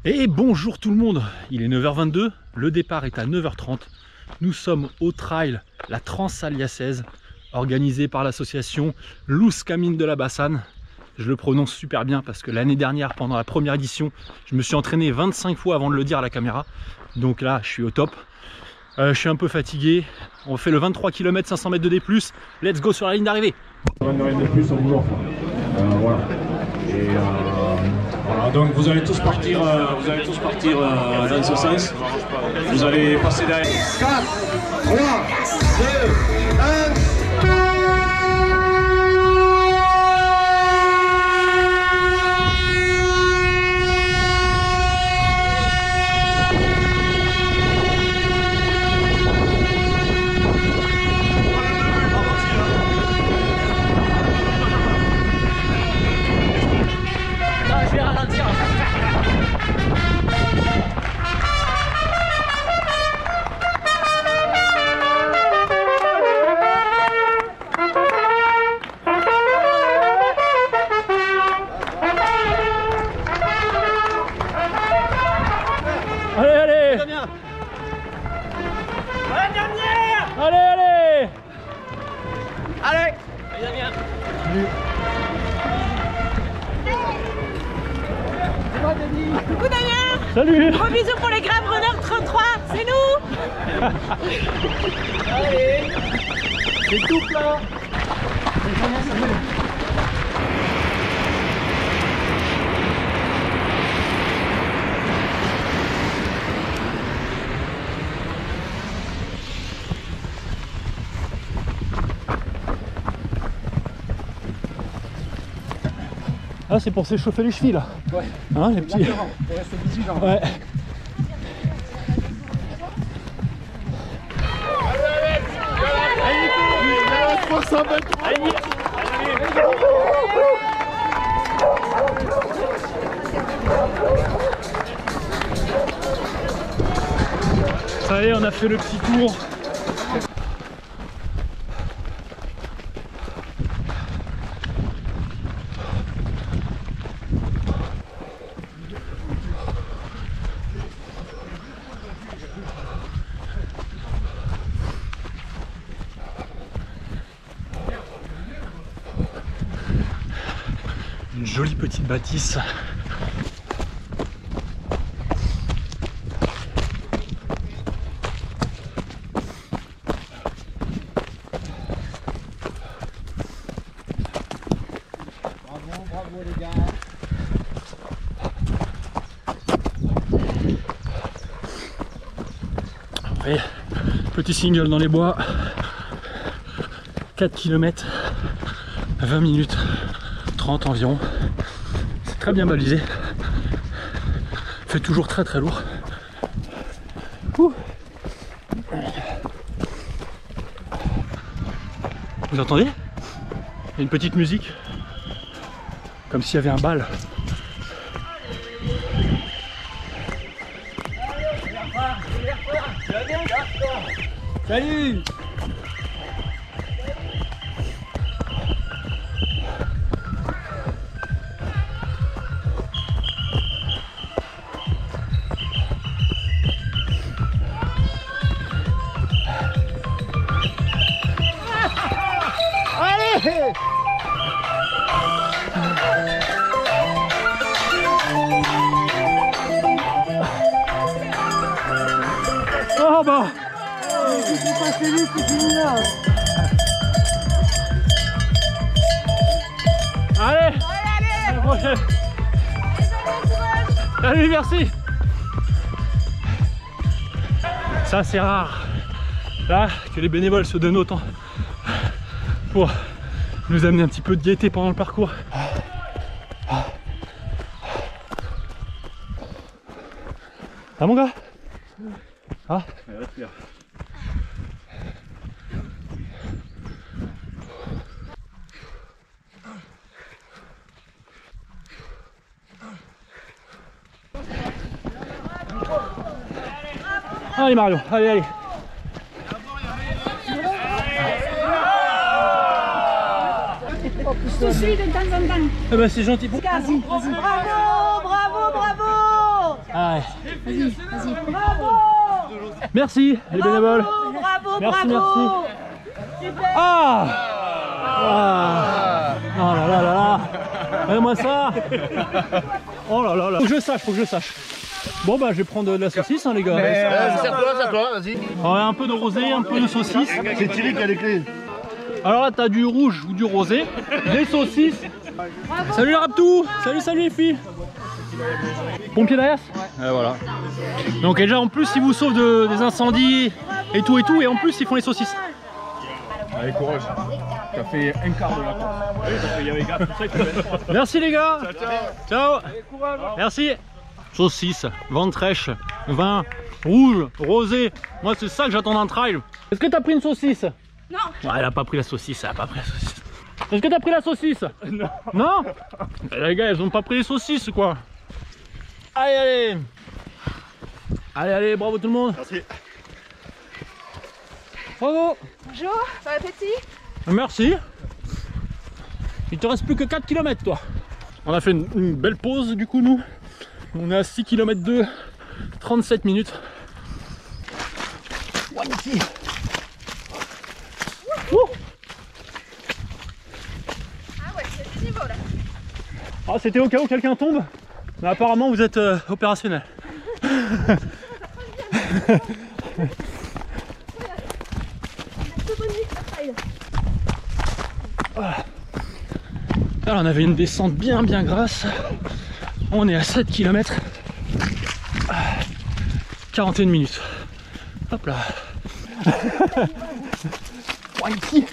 Et bonjour tout le monde, il est 9h22, le départ est à 9h30. Nous sommes au trail, la Transaliaçaise, organisée par l'association Luz Caminho de la Bassane. Je le prononce super bien parce que l'année dernière, pendant la première édition, je me suis entraîné 25 fois avant de le dire à la caméra. Donc là, je suis au top. Je suis un peu fatigué. On fait le 23 km 500 mètres de D+. Let's go sur la ligne d'arrivée. 20 de plus au boulot. Voilà. Et voilà, donc vous allez tous partir, dans ce sens. Vous allez passer derrière. 4, 3, 2, 1. Coucou Damien. Salut. Gros bisous pour les Grave Runners 33, c'est nous. Allez. C'est tout plat. Ah, c'est pour s'échauffer les chevilles là. Ouais. Hein, les petits. Pour rester vigilant. Ouais. Ça y est, on a fait le petit tour. Une jolie petite bâtisse. Bravo les gars. Après, petit single dans les bois. 4 km, 20 minutes 30 environ. C'est très bien balisé. Fait toujours très très lourd. Ouh. Vous entendez? Il y a une petite musique. Comme s'il y avait un bal. Salut. Allez! Oh bah! C'est pas fini, c'est fini là. Allez! À la prochaine! Salut, merci! Ça c'est rare là que les bénévoles se donnent autant pour nous amener un petit peu de gaieté pendant le parcours. Ah mon gars? Ah, allez Mario, allez, allez. Je te suis de temps en temps. Eh ben c'est gentil. Bravo, bravo, bravo. Ah ouais. Vas-y, vas-y. Merci les bénévoles. Bravo, Merci, bravo. Ah, oh là là là là. Regardez-moi ça. Oh là là là. Faut que je sache, faut que je sache. Bon bah je vais prendre de la saucisse hein, les gars. Serre-toi, vas-y. Ouais, un peu de rosé, un peu de saucisse. C'est Thierry qui a les clés. Alors là t'as du rouge ou du rosé, des saucisses. Salut les Raptou. Salut les filles. Pompier d'Ayas. Ouais. Voilà. Donc déjà en plus ils vous sauvent des incendies et tout et en plus ils font les saucisses. Allez, courage. T'as fait un quart de la course. Oui, parce qu'il y avait gaffe, tout ça, il te fait. Merci les gars. Ciao. Allez, courage. Merci. Saucisse, ventrèche, vin, rouge, rosé. Moi c'est ça que j'attends d'un trail. Est-ce que t'as pris une saucisse? Non. Ouais, elle a pas pris la saucisse, elle a pas pris la saucisse. Est-ce que t'as pris la saucisse? Non. Non? Les gars, elles ont pas pris les saucisses quoi. Allez. Allez, bravo tout le monde. Merci. Bonjour, Bravo. bon appétit. Merci. Il te reste plus que 4 km toi. On a fait une belle pause du coup nous. On est à 6 km 2, 37 minutes. Wanky. Ah ouais, c'est ce niveau là. Ah, c'était au cas où quelqu'un tombe. Mais apparemment vous êtes opérationnel. Voilà. Alors on avait une descente bien grasse. On est à 7 km. 41 minutes. Hop là. Wanky.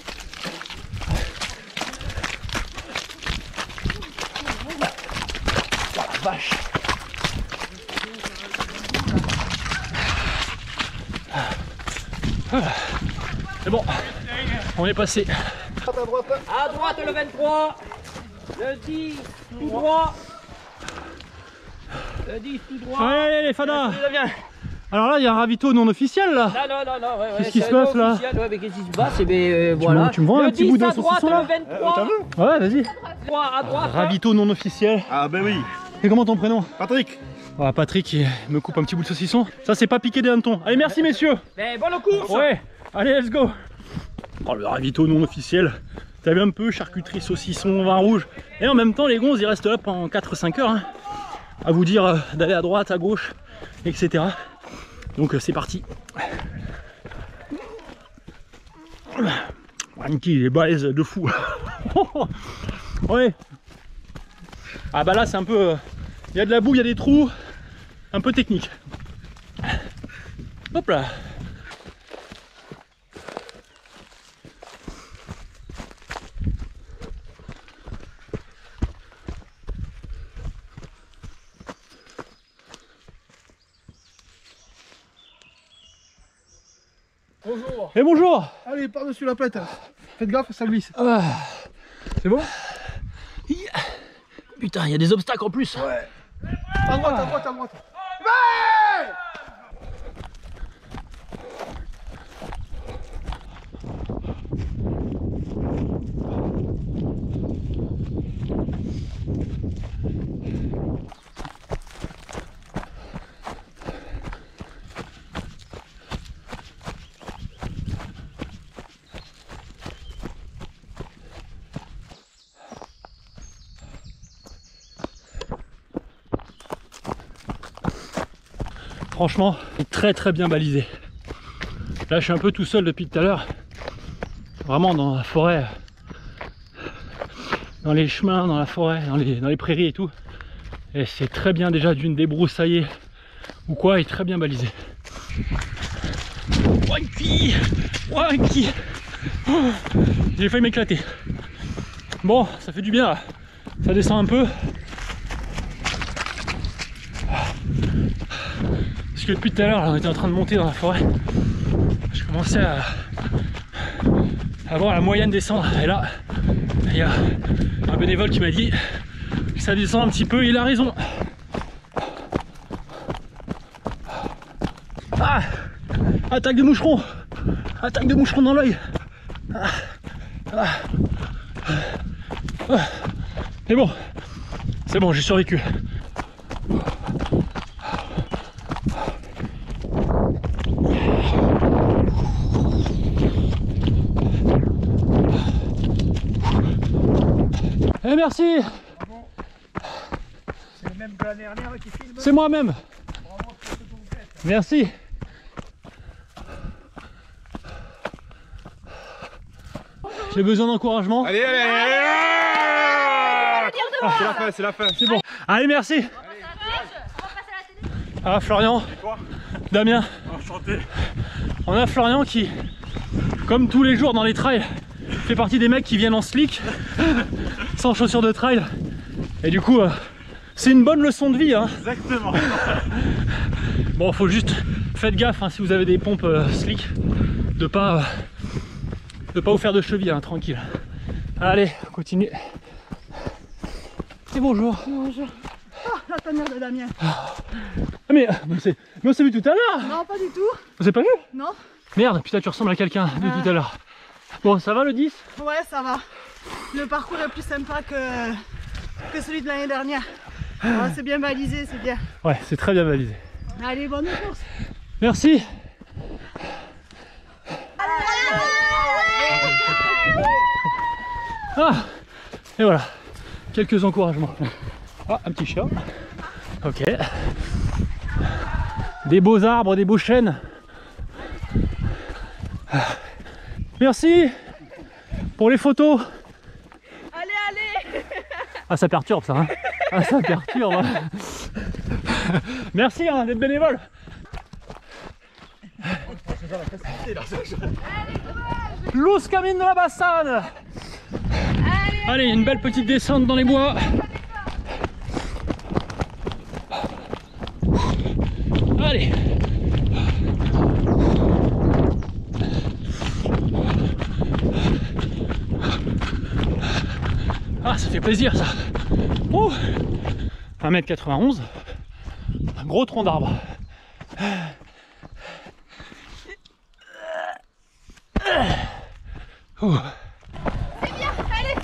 Oh la vache. Voilà. C'est bon. On est passé. À droite le 23, le 10 tout droit, le 10 tout droit. Allez les fadas. Alors là il y a un ravito non officiel là. Non, ouais. Qu'est-ce qui se passe là? Ouais, mais qu'est-ce qui se passe? Eh bien, voilà. Tu me vends un petit bout de à droite, saucisson là? le 23, Ouais vas-y. à droite. Ravito non officiel. Ah ben oui. Et comment ton prénom? Patrick. Ah, Patrick il me coupe un petit bout de saucisson. Ça c'est pas piqué des hannetons. Allez merci messieurs. Mais bonne course. Ouais. Allez let's go. Oh, le ravito non officiel. T'as vu un peu charcuterie, saucisson, vin rouge. Et en même temps les gonzes ils restent là pendant 4-5 heures. Hein, à vous dire d'aller à droite, à gauche, etc. Donc c'est parti. Wanky il est balèze de fou. Ouais. Ah bah là c'est un peu... Il y a de la boue, il y a des trous. Un peu technique. Hop là. Bonjour. Et bonjour. Allez, par-dessus la pète. Faites gaffe, ça glisse. C'est bon? Putain, il y a des obstacles en plus. Ouais. À droite, à droite, à droite. Franchement, très bien balisé. Là, je suis un peu tout seul depuis tout à l'heure. Vraiment dans la forêt, dans les chemins, dans la forêt, dans les prairies et tout. Et c'est très bien déjà d'une débroussaillée ou quoi, et très bien balisé. Wanky, wanky. Oh, j'ai failli m'éclater. Bon, ça fait du bien là. Ça descend un peu. Parce que depuis tout à l'heure, on était en train de monter dans la forêt. Je commençais à voir la moyenne descendre. Et là, il y a un bénévole qui m'a dit que ça descend un petit peu. Il a raison. Ah, attaque de moucheron. Attaque de moucheron dans l'œil. C'est bon, j'ai survécu. merci. C'est le même que l'année dernière qui filme. C'est moi-même. Merci. J'ai besoin d'encouragement. Allez, allez, allez. Ah, c'est la fin, c'est la fin. C'est bon. Allez, merci. Ah, Florian. Damien. Enchanté. On a Florian qui, comme tous les jours dans les trails, fait partie des mecs qui viennent en slick, sans chaussures de trail. Et du coup, c'est une bonne leçon de vie. Hein. Exactement. Bon, faut juste faites gaffe hein, si vous avez des pompes slick, de pas vous faire de cheville, hein, tranquille. Allez, on continue. Et bonjour. Bonjour. Oh, la tanière de Damien. Ah, mais on s'est vu tout à l'heure. Non, pas du tout. Vous avez pas vu? Non. Merde, putain, tu ressembles à quelqu'un de tout à l'heure. Bon, ça va le 10? Ouais, ça va. Le parcours est plus sympa que celui de l'année dernière. Ouais, c'est bien balisé, c'est bien. Ouais, c'est très bien balisé. Allez, bonne course. Merci. Ah, et voilà, quelques encouragements. Ah, un petit chat. Ok. Des beaux arbres, des beaux chênes. Merci pour les photos. Allez, allez. Ah, ça perturbe ça. Hein. Ah, ça perturbe. Merci hein, d'être bénévole. Luz Camino de la Bassane. Allez, une belle petite descente dans les bois. Allez. Ah, ça fait plaisir ça. Oh, 1m91. Un gros tronc d'arbre. Oh. C'est bien, allez,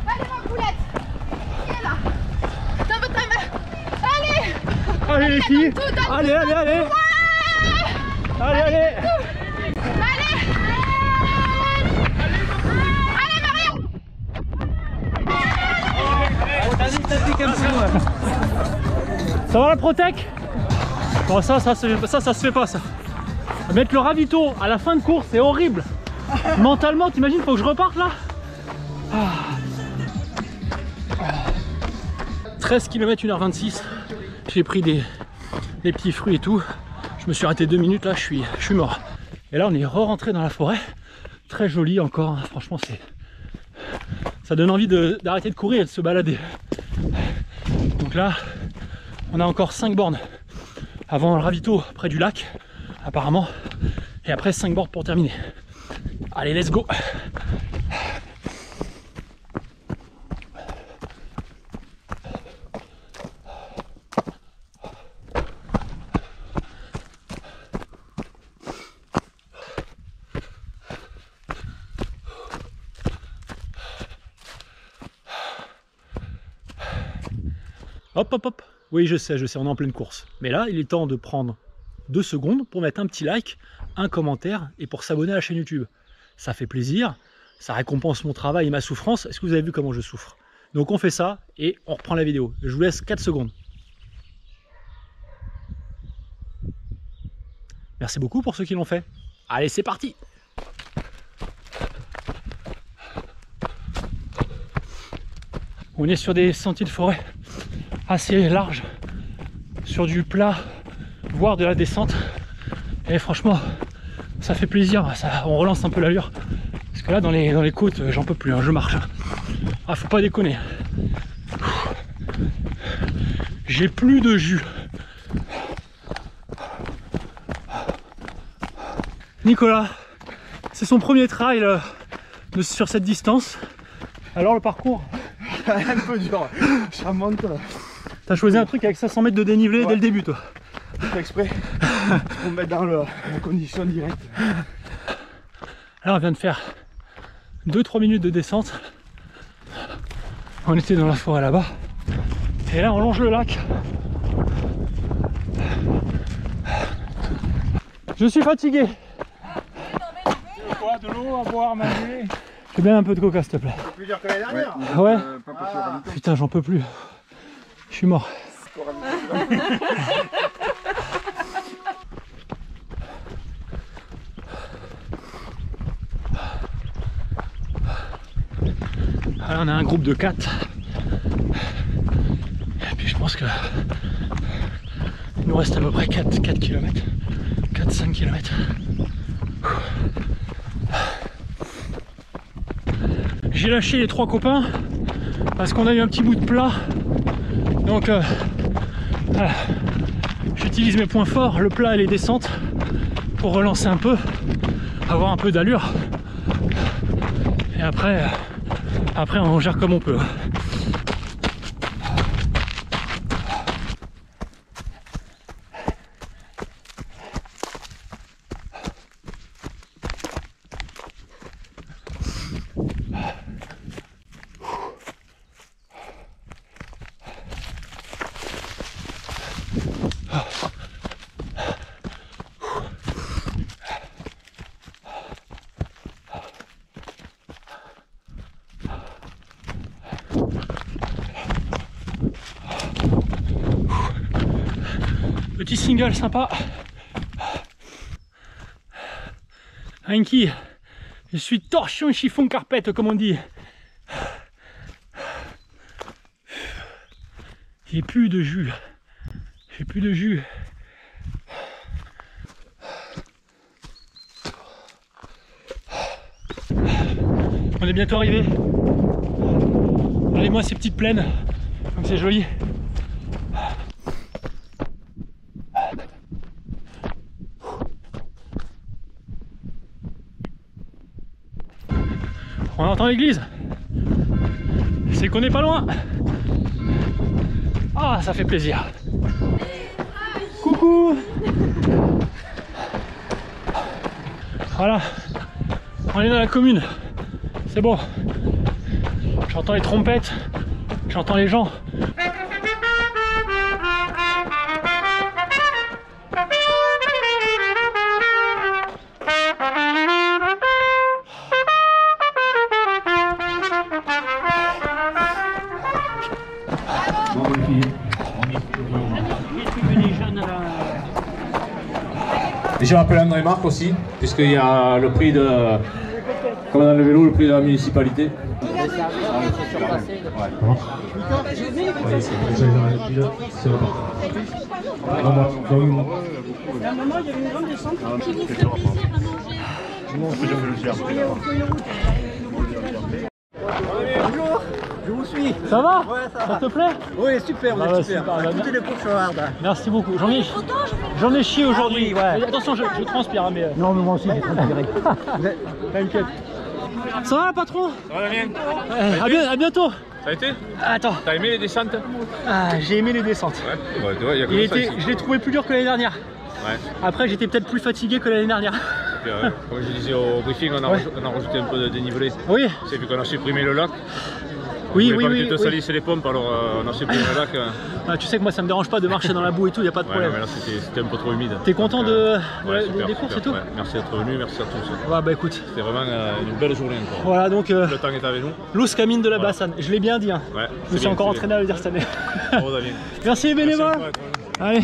allez ma poulette. Qui est là? Dans votre main. Allez. Allez les filles. Allez, allez, allez. Ouais. Allez, allez. Allez. Allez Marion. Ça va la Protec? Bon ça se fait pas ça. Mettre le ravito à la fin de course, c'est horrible. Mentalement, t'imagines, faut que je reparte là. 13 km 1h26. J'ai pris des petits fruits et tout. Je me suis arrêté 2 minutes là, je suis mort. Et là on est re-rentré dans la forêt. Très joli encore, hein. Franchement ça donne envie d'arrêter de courir et de se balader. Donc là, on a encore 5 bornes avant le ravito près du lac, apparemment. Et après 5 bornes pour terminer. Allez, let's go! Hop, hop, hop. Oui, je sais, on est en pleine course. Mais là, il est temps de prendre 2 secondes pour mettre un petit like, un commentaire et pour s'abonner à la chaîne YouTube. Ça fait plaisir, ça récompense mon travail et ma souffrance. Est-ce que vous avez vu comment je souffre? Donc on fait ça et on reprend la vidéo. Je vous laisse 4 secondes. Merci beaucoup pour ceux qui l'ont fait. Allez, c'est parti! On est sur des sentiers de forêt assez larges, sur du plat, voire de la descente. Et franchement, ça fait plaisir, on relance un peu l'allure. Parce que là, dans les côtes, j'en peux plus, hein, je marche. Ah, faut pas déconner. J'ai plus de jus. Nicolas, c'est son premier trail sur cette distance. Alors le parcours? Un peu dur, ça monte là. T'as choisi un truc avec 500 mètres de dénivelé dès le début toi? C'est exprès pour me mettre dans la condition directe. Là on vient de faire 2-3 minutes de descente. On était dans la forêt là-bas. Et là on longe le lac. Je suis fatigué. Quoi, de l'eau à boire, manger? Fais bien un peu de coca s'il te plaît. C'est plus dur que l'année dernière. Ouais. Putain, j'en peux plus. Je suis mort. Alors, on a un groupe de 4. Et puis je pense que il nous reste à peu près 4 km. 4-5 km. J'ai lâché les 3 copains parce qu'on a eu un petit bout de plat. Donc voilà. J'utilise mes points forts, le plat et les descentes, pour relancer un peu, avoir un peu d'allure. Et après on gère comme on peut. Petit single sympa. Anki, je suis torchon chiffon carpette comme on dit. J'ai plus de jus. J'ai plus de jus. On est bientôt arrivé. Allez-moi ces petites plaines, comme c'est joli. On entend l'église. C'est qu'on n'est pas loin. Ah, ça fait plaisir. Coucou. Voilà. On est dans la commune. C'est bon. J'entends les trompettes. J'entends les gens. Et je rappelle André Marc aussi, puisqu'il y a le prix de, comme dans le vélo, le prix de la municipalité. À un moment, il y avait une grande descente. Qui vous fait plaisir à manger. Bonjour, je vous suis. Ça va? Ouais, ça Ça va. te plaît? Oui, super, Ah ouais, super. super. On a toutes les courses hard. Merci beaucoup. J'en ai chié aujourd'hui. Ah oui, ouais. Attention, je transpire, hein, mais. Non, mais moi aussi, j'ai transpiré. T'inquiète. Ça va, patron? Ça va bien? À bientôt. Ça a été? Attends. T'as aimé les descentes? Ah, j'ai aimé les descentes. Ouais, y a que ça ici. Je l'ai trouvé plus dur que l'année dernière. Ouais. Après, j'étais peut-être plus fatigué que l'année dernière. Puis, comme je disais au briefing, on a rajouté un peu de dénivelé. Oui. C'est vu qu'on a supprimé le lac. Oui, on voulait pas oui, que tu te oui. salisses les pompes, alors on a supprimé le lac. Ah, tu sais que moi, ça me dérange pas de marcher dans la boue et tout, y a pas de Ouais, problème. non, mais là c'était un peu trop humide. T'es content Donc, des courses et tout? Ouais. Merci d'être venu, merci à tous. Ouais, bah écoute. C'était vraiment une belle journée encore. Voilà, donc Le temps est avec nous. Luz Camine de la Bassane. Je l'ai bien dit, hein. Ouais, Je me suis encore entraîné à le dire cette année. Bravo Damien. Merci les bénévoles. Allez.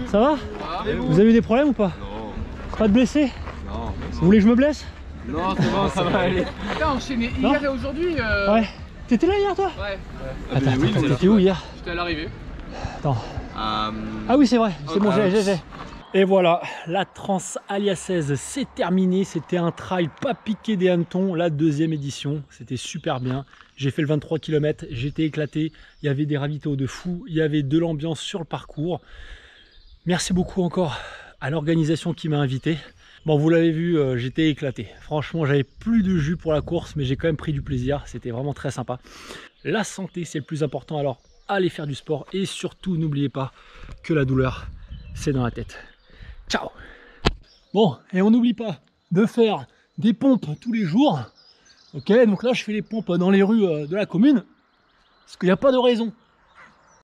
Ça va? Vous avez eu des problèmes ou pas? Non. Pas de blessés? Non. Vous voulez que je me blesse? Non, c'est bon, ça va aller. Attends, enchaîné hier et aujourd'hui. Ouais. T'étais là hier toi? Ouais. Attends, t'étais où hier? J'étais à l'arrivée. Attends. Ah oui, c'est vrai, c'est bon, j'ai. Et voilà, la Transalias 16 c'est terminé. C'était un trail pas piqué des hannetons, la deuxième édition. C'était super bien. J'ai fait le 23 km, j'étais éclaté. Il y avait des ravitaux de fou, il y avait de l'ambiance sur le parcours. Merci beaucoup encore à l'organisation qui m'a invité. Bon, vous l'avez vu, j'étais éclaté. Franchement, j'avais plus de jus pour la course, mais j'ai quand même pris du plaisir. C'était vraiment très sympa. La santé, c'est le plus important. Alors, allez faire du sport et surtout, n'oubliez pas que la douleur, c'est dans la tête. Ciao. Bon, et on n'oublie pas de faire des pompes tous les jours. Ok, donc là, je fais les pompes dans les rues de la commune. Parce qu'il n'y a pas de raison